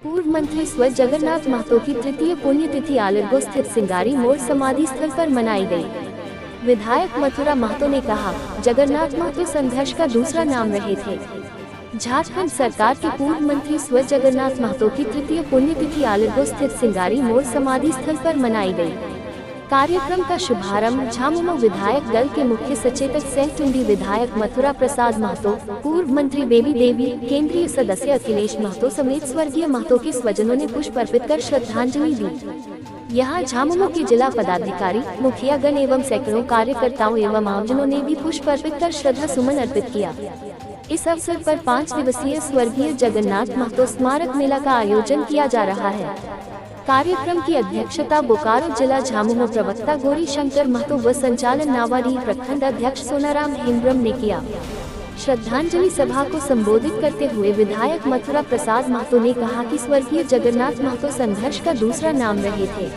पूर्व मंत्री स्व जगन्नाथ महतो की तृतीय पुण्यतिथि आलरगो स्थित सिंगारी मोड़ समाधि स्थल पर मनाई गई। विधायक मथुरा महतो ने कहा, जगन्नाथ महतो संघर्ष का दूसरा नाम रहे थे। झारखंड सरकार के पूर्व मंत्री स्व जगन्नाथ महतो की तृतीय पुण्यतिथि आलरगो स्थित सिंगारी मोड़ समाधि स्थल पर मनाई गई। कार्यक्रम का शुभारंभ झामुमो विधायक दल के मुख्य सचेतक सह टुंडी विधायक मथुरा प्रसाद महतो, पूर्व मंत्री बेबी देवी, केंद्रीय सदस्य अखिलेश महतो समेत स्वर्गीय महतो के स्वजनों ने पुष्प अर्पित कर श्रद्धांजलि दी। यहाँ झामुमो के जिला पदाधिकारी, मुखियागण एवं सैकड़ों कार्यकर्ताओं एवं आमजनों ने भी पुष्प अर्पित कर श्रद्धा सुमन अर्पित किया। इस अवसर पर 5 दिवसीय स्वर्गीय जगन्नाथ महतो स्मारक मेला का आयोजन किया जा रहा है। कार्यक्रम की अध्यक्षता बोकारो जिला झामुमो प्रवक्ता गौरी शंकर महतो व संचालन नावाडीह प्रखंड अध्यक्ष सोनाराम हेम्ब्रम ने किया। श्रद्धांजलि सभा को संबोधित करते हुए विधायक मथुरा प्रसाद महतो ने कहा कि स्वर्गीय जगन्नाथ महतो संघर्ष का दूसरा नाम रहे थे।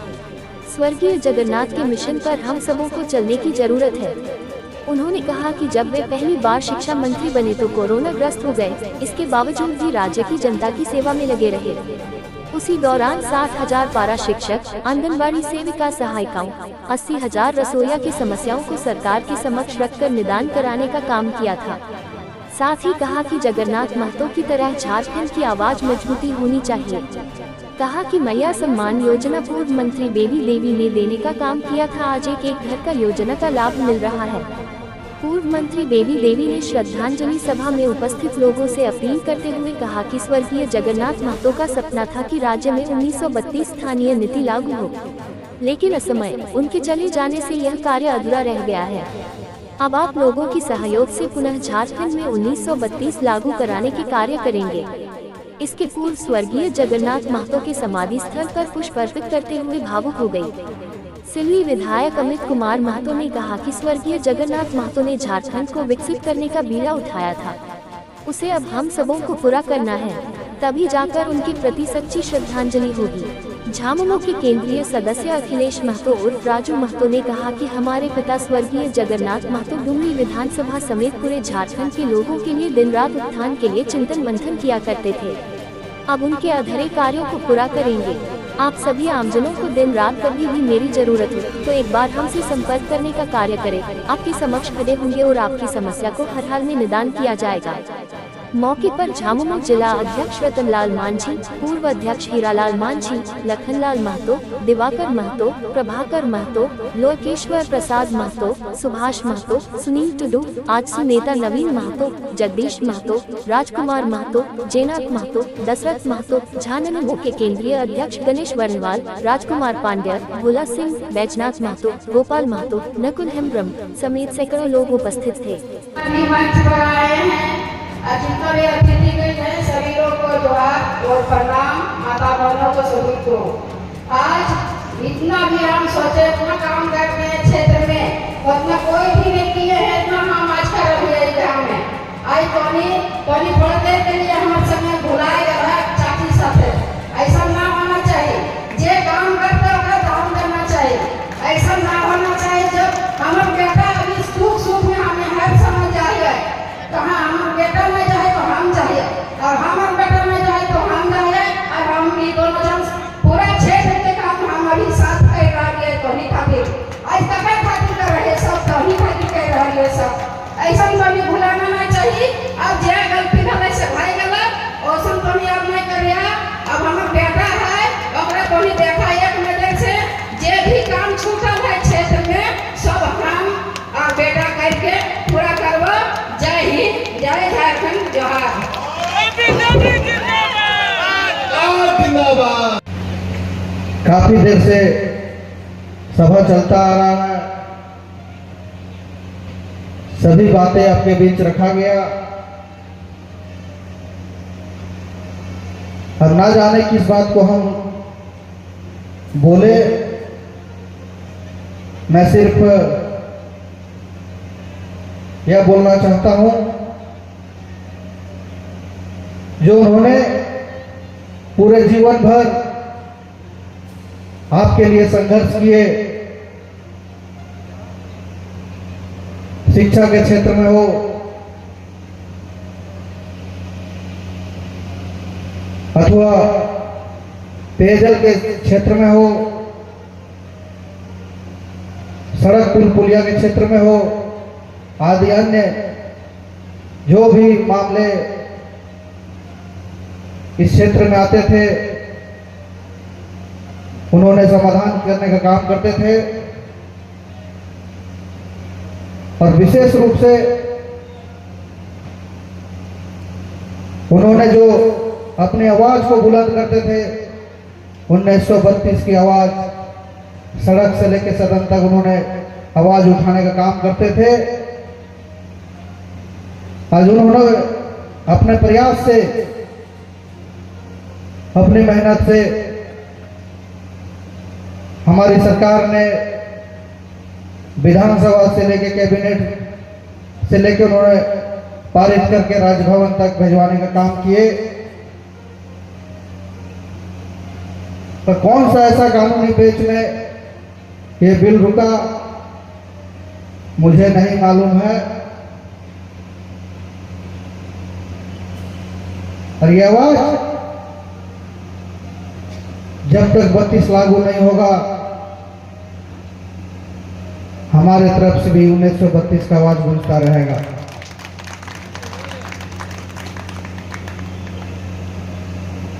स्वर्गीय जगन्नाथ के मिशन पर हम सबों को चलने की जरूरत है। उन्होंने कहा कि जब वे पहली बार शिक्षा मंत्री बने तो कोरोना ग्रस्त हो गए, इसके बावजूद भी राज्य की जनता की सेवा में लगे रहे। उसी दौरान 60,000 पारा शिक्षक, आंगनबाड़ी सेविका सहायिकाओं, 80,000 रसोइया की समस्याओं को सरकार के समक्ष रखकर निदान कराने का काम किया था। साथ ही कहा कि जगन्नाथ महतो की तरह झारखंड की आवाज मजबूती होनी चाहिए। कहा कि मैया सम्मान योजना पूर्व मंत्री बेबी देवी ने देने का काम किया था, आज एक घर का योजना का लाभ मिल रहा है। पूर्व मंत्री बेबी देवी ने श्रद्धांजलि सभा में उपस्थित लोगों से अपील करते हुए कहा कि स्वर्गीय जगन्नाथ महतो का सपना था कि राज्य में 1932 स्थानीय नीति लागू हो, लेकिन असमय उनके चले जाने से यह कार्य अधूरा रह गया है। अब आप लोगों की सहयोग से पुनः झारखंड में 1932 लागू कराने के कार्य करेंगे। इसके पूर्व स्वर्गीय जगन्नाथ महतो के समाधि स्थल पर पुष्प अर्पित करते हुए भावुक हो गयी। सिल्ली विधायक अमित कुमार महतो ने कहा कि स्वर्गीय जगन्नाथ महतो ने झारखंड को विकसित करने का बीड़ा उठाया था, उसे अब हम सबों को पूरा करना है, तभी जाकर उनके प्रति सच्ची श्रद्धांजलि होगी। झामुमो के केंद्रीय सदस्य अखिलेश महतो उर्फ राजू महतो ने कहा कि हमारे पिता स्वर्गीय जगन्नाथ महतो डुमरी विधानसभा समेत पूरे झारखंड के लोगों के लिए दिन रात उत्थान के लिए चिंतन मंथन किया करते थे। अब उनके अधूरे कार्यों को पूरा करेंगे। आप सभी आमजनों को दिन रात कभी भी मेरी जरूरत हो तो एक बार हमसे संपर्क करने का कार्य करें। आपके समक्ष खड़े होंगे और आपकी समस्या को हर हाल में निदान किया जाएगा। मौके पर झामुमो जिला अध्यक्ष रतनलाल मांझी, पूर्व अध्यक्ष हीरालाल मांझी, लखनलाल महतो, दिवाकर महतो, प्रभाकर महतो, लोकेश्वर प्रसाद महतो, सुभाष महतो, सुनील टुडू, आजसू नेता नवीन महतो, जगदीश महतो, राजकुमार महतो, जेनाथ महतो, दशरथ महतो, झामुमो के केंद्रीय अध्यक्ष गणेश वर्णवाल, राजकुमार पांड्या, भोला सिंह, बैजनाथ महतो, गोपाल महतो, नकुल हेम्ब्रम समेत सैकड़ों लोग उपस्थित थे। अतिथि गई है, सभी लोग को जोहार और प्रणाम, माता बहनों को सभी को। आज इतना भी हम सोचे इतना काम करते हैं क्षेत्र में, उतना कोई भी नहीं किए हैं, इतना हम आज कर रहे हैं यहाँ में। आज पानी थोड़ी देर के लिए हमारे समय भुलाए गया चाची साथे, ऐसा ना होना चाहिए। जे काम करते होगा काम करना चाहिए, ऐसा ना होना चाहिए। जब हमारा बेटा अभी सुख में हमें हर समय जाए, कहाँ हमारा बेटा में जाए तो हम जाए और हमारा बेटा में जाए तो हम जाए, और हम भी दोनों जन पूरा क्षेत्र के काम हम अभी साथ कर रहे हैं। तो नहीं खातिर आज तक खातिर कर रहे सब, तो नहीं खातिर कर रहे हैं सब। ऐसा कभी भुलाना नहीं चाहिए। अब जे गलती भले से भाई गलत और सब कभी अब नहीं करिए। अब हमारा बेटा है, ओकरा को नहीं देखा एक नजर से, जे भी काम छूटल है क्षेत्र में सब हम और बेटा करके पूरा करबो। जय हिंद, जय झारखंड, जोहार। काफी देर से सभा चलता आ रहा है, सभी बातें अपने बीच रखा गया। अब ना जाने किस बात को हम बोले, मैं सिर्फ यह बोलना चाहता हूं, जो उन्होंने पूरे जीवन भर आपके लिए संघर्ष किए, शिक्षा के क्षेत्र में हो, अथवा पेयजल के क्षेत्र में हो, सड़क पुल पुलिया के क्षेत्र में हो, आदि अन्य जो भी मामले इस क्षेत्र में आते थे उन्होंने समाधान करने का काम करते थे। और विशेष रूप से उन्होंने जो अपनी आवाज को बुलंद करते थे, 1932 की आवाज, सड़क से लेकर सदन तक उन्होंने आवाज उठाने का काम करते थे। आज उन्होंने अपने प्रयास से, अपनी मेहनत से हमारी सरकार ने विधानसभा से लेकर कैबिनेट से लेकर उन्होंने पारित करके राजभवन तक भिजवाने का काम किए। पर कौन सा ऐसा कानूनी पेच में ये बिल रुका, मुझे नहीं मालूम है। और ये आवाज जब तक 32 लागू नहीं होगा, हमारे तरफ से भी 1932 का आवाज गूंजता रहेगा।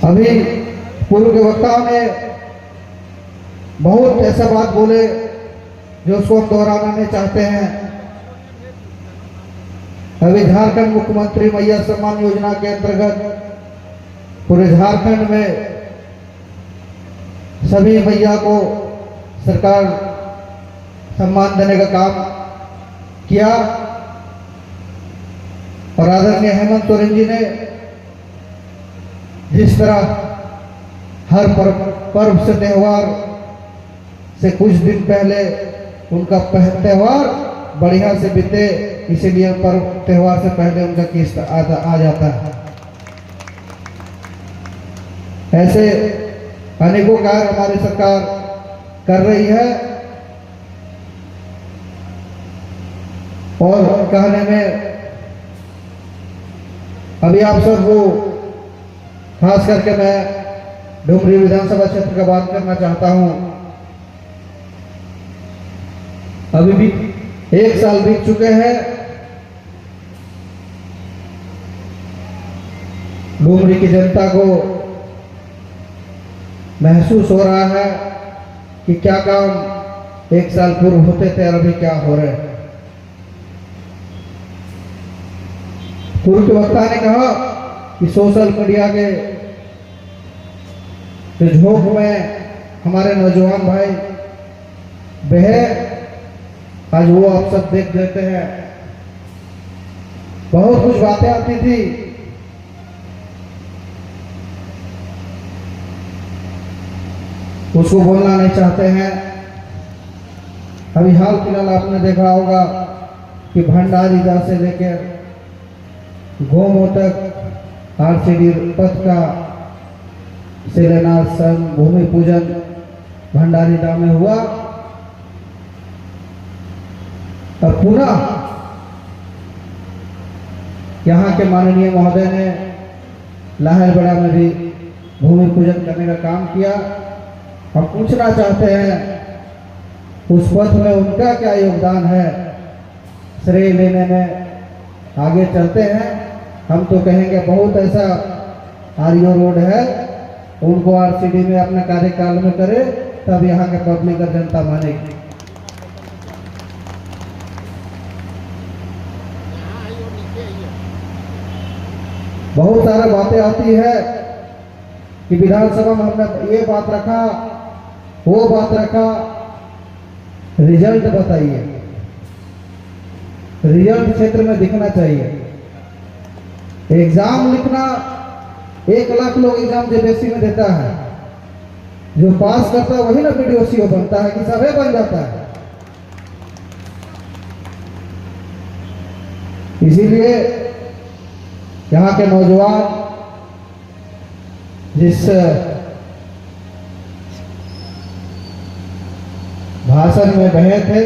अभी पूर्व के वक्ताओं ने बहुत ऐसा बात बोले जो उसको हम दोहराना नहीं चाहते हैं। अभी झारखंड मुख्यमंत्री मैया सम्मान योजना के अंतर्गत पूरे झारखंड में सभी मैया को सरकार सम्मान देने का काम किया। और आदरणीय हेमंत सोरेन जी ने जिस तरह हर पर्व से त्योहार से कुछ दिन पहले उनका त्योहार बढ़िया से बीते, इसीलिए पर्व त्योहार से पहले उनका किस्त आ जाता है। ऐसे अनेकों कार्य हमारी सरकार कर रही है। और कहने में अभी आप सब वो खास करके मैं डुमरी विधानसभा क्षेत्र का बात करना चाहता हूं। अभी भी 1 साल बीत चुके हैं। डुमरी की जनता को महसूस हो रहा है कि क्या काम 1 साल पूर्व होते थे और अभी क्या हो रहे हैं। पूर्व के वक्ता ने कहा कि सोशल मीडिया के झोंक में हमारे नौजवान भाई बहे, आज वो आप सब देख लेते हैं। बहुत कुछ बातें आती थी, उसको बोलना नहीं चाहते हैं। अभी हाल फिलहाल आपने देखा होगा कि भंडारीदा से लेकर गोमो तक आरसीडी पथ का शिलान्यास भूमि पूजन भंडारीदा में हुआ। और पुनः यहाँ के माननीय महोदय ने लाहलबड़ा में भी भूमि पूजन करने का काम किया। हम पूछना चाहते हैं उस पथ में उनका क्या योगदान है, श्रेय लेने में आगे चलते हैं। हम तो कहेंगे बहुत ऐसा आरओ रोड है, उनको आरसीडी में अपने कार्यकाल में करे, तब यहाँ के पब्लिक और जनता मानेगी। बहुत सारा बातें आती है कि विधानसभा में हमने ये बात रखा, वो बात रखा, रिजल्ट बताइए। रिजल्ट क्षेत्र में दिखना चाहिए। एग्जाम लिखना 1 लाख लोग एग्जाम जेबीएससी में देता है, जो पास करता है वही ना वीडियो बनता है कि सभी बन जाता है। इसीलिए यहाँ के नौजवान जिस भाषण में बहे थे,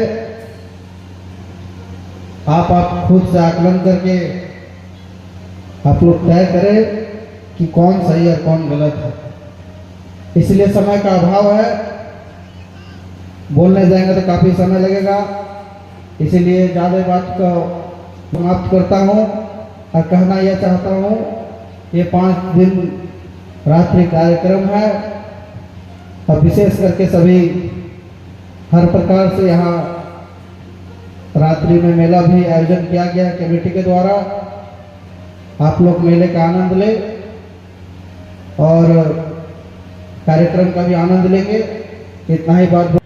आप खुद से आकलन करके आप लोग तय करें कि कौन सही और कौन गलत है। इसलिए समय का अभाव है, बोलने जाएंगे तो काफ़ी समय लगेगा, इसीलिए ज़्यादा बात को समाप्त करता हूँ और कहना यह चाहता हूँ, ये 5 दिन रात्रि कार्यक्रम है और विशेष करके सभी हर प्रकार से यहाँ रात्रि में मेला भी आयोजन किया गया है कमेटी के द्वारा। आप लोग मेले का आनंद लें और कार्यक्रम का भी आनंद लेंगे। इतना ही बात